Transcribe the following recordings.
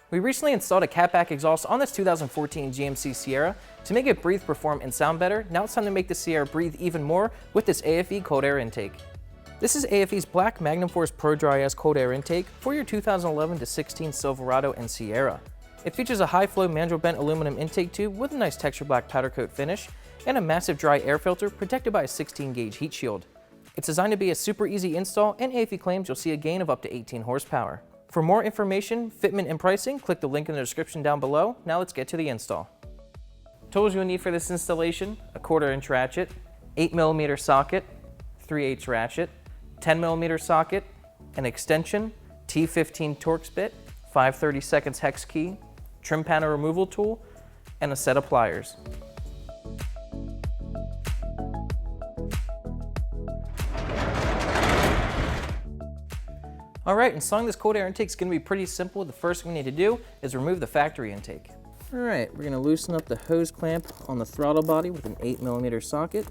We recently installed a catback exhaust on this 2014 GMC Sierra. To make it breathe, perform, and sound better, now it's time to make the Sierra breathe even more with this aFe cold air intake. This is aFe's black Magnum Force Pro Dry S cold air intake for your 2011 to 16 Silverado and Sierra. It features a high-flow mandrel bent aluminum intake tube with a nice texture black powder coat finish and a massive dry air filter protected by a 16-gauge heat shield. It's designed to be a super easy install, and aFe claims you'll see a gain of up to 18 horsepower. For more information, fitment, and pricing, click the link in the description down below. Now let's get to the install. Tools you'll need for this installation: a 1/4-inch ratchet, 8mm socket, 3/8 ratchet, 10mm socket, an extension, T15 Torx bit, 5/32 hex key, trim panel removal tool, and a set of pliers. Alright, installing this cold air intake is going to be pretty simple. The first thing we need to do is remove the factory intake. Alright, we're going to loosen up the hose clamp on the throttle body with an 8mm socket.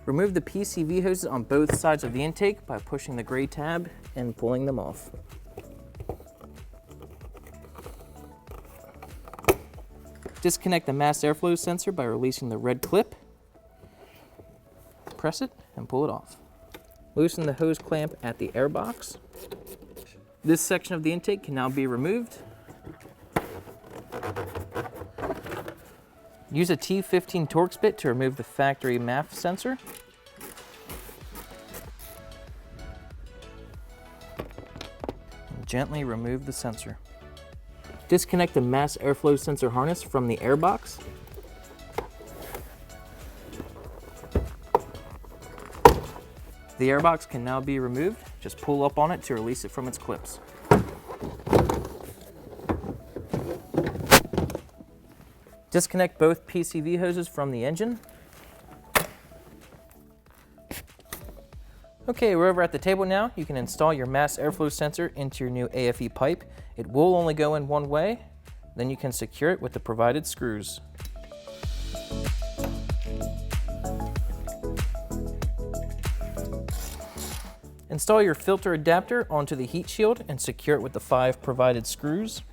Remove the Pcv hoses on both sides of the intake by pushing the gray tab and pulling them off. Disconnect the mass airflow sensor by releasing the red clip. Press it and pull it off. Loosen the hose clamp at the air box. This section of the intake can now be removed. Use a T15 Torx bit to remove the factory MAF sensor. And gently remove the sensor. Disconnect the mass airflow sensor harness from the air box. The airbox can now be removed. Just pull up on it to release it from its clips. Disconnect both Pcv hoses from the engine. Okay, we're over at the table now. You can install your mass airflow sensor into your new aFe pipe. It will only go in one way. Then you can secure it with the provided screws. Install your filter adapter onto the heat shield and secure it with the 5 provided screws.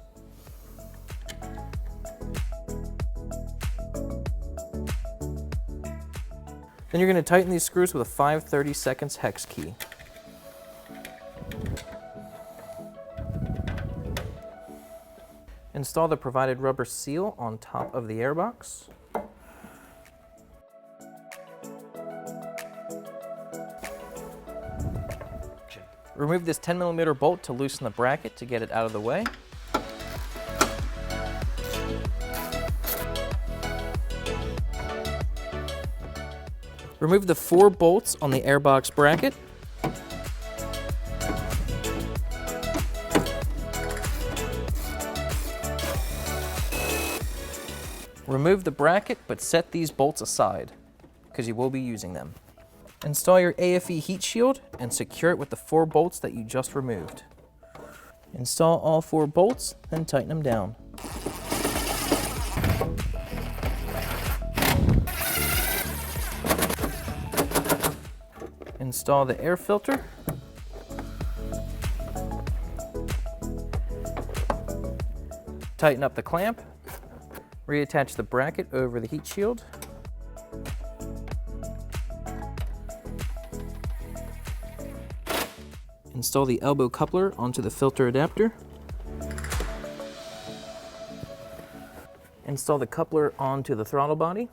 Then you're going to tighten these screws with a 5/32 hex key. Install the provided rubber seal on top of the airbox. Remove this 10mm bolt to loosen the bracket to get it out of the way. Remove the 4 bolts on the airbox bracket. Remove the bracket, but set these bolts aside because you will be using them. Install your aFe heat shield and secure it with the 4 bolts that you just removed. Install all 4 bolts, then tighten them down. Install the air filter. Tighten up the clamp. Reattach the bracket over the heat shield. Install the elbow coupler onto the filter adapter. Install the coupler onto the throttle body.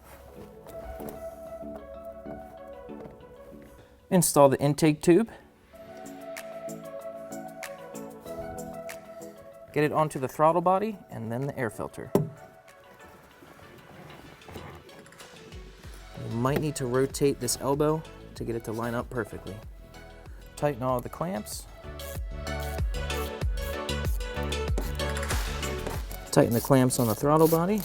Install the intake tube. Get it onto the throttle body and then the air filter. You might need to rotate this elbow to get it to line up perfectly. Tighten all of the clamps. Tighten the clamps on the throttle body.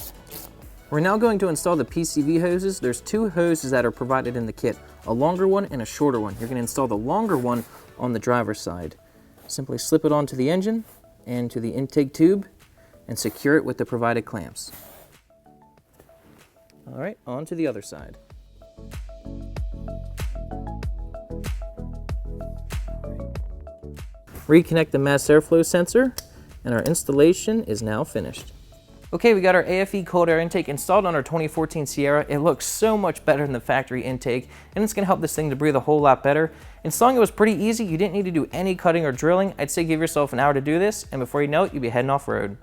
We're now going to install the Pcv hoses. There's 2 hoses that are provided in the kit, a longer one and a shorter one. You're going to install the longer one on the driver's side. Simply slip it onto the engine and to the intake tube and secure it with the provided clamps. All right, on to the other side. reconnect the mass airflow sensor, and our installation is now finished. Okay, we got our aFe cold air intake installed on our 2014 Sierra. It looks so much better than the factory intake, and it's gonna help this thing to breathe a whole lot better. Installing it was pretty easy. You didn't need to do any cutting or drilling. I'd say give yourself an hour to do this, and before you know it, you'll be heading off road.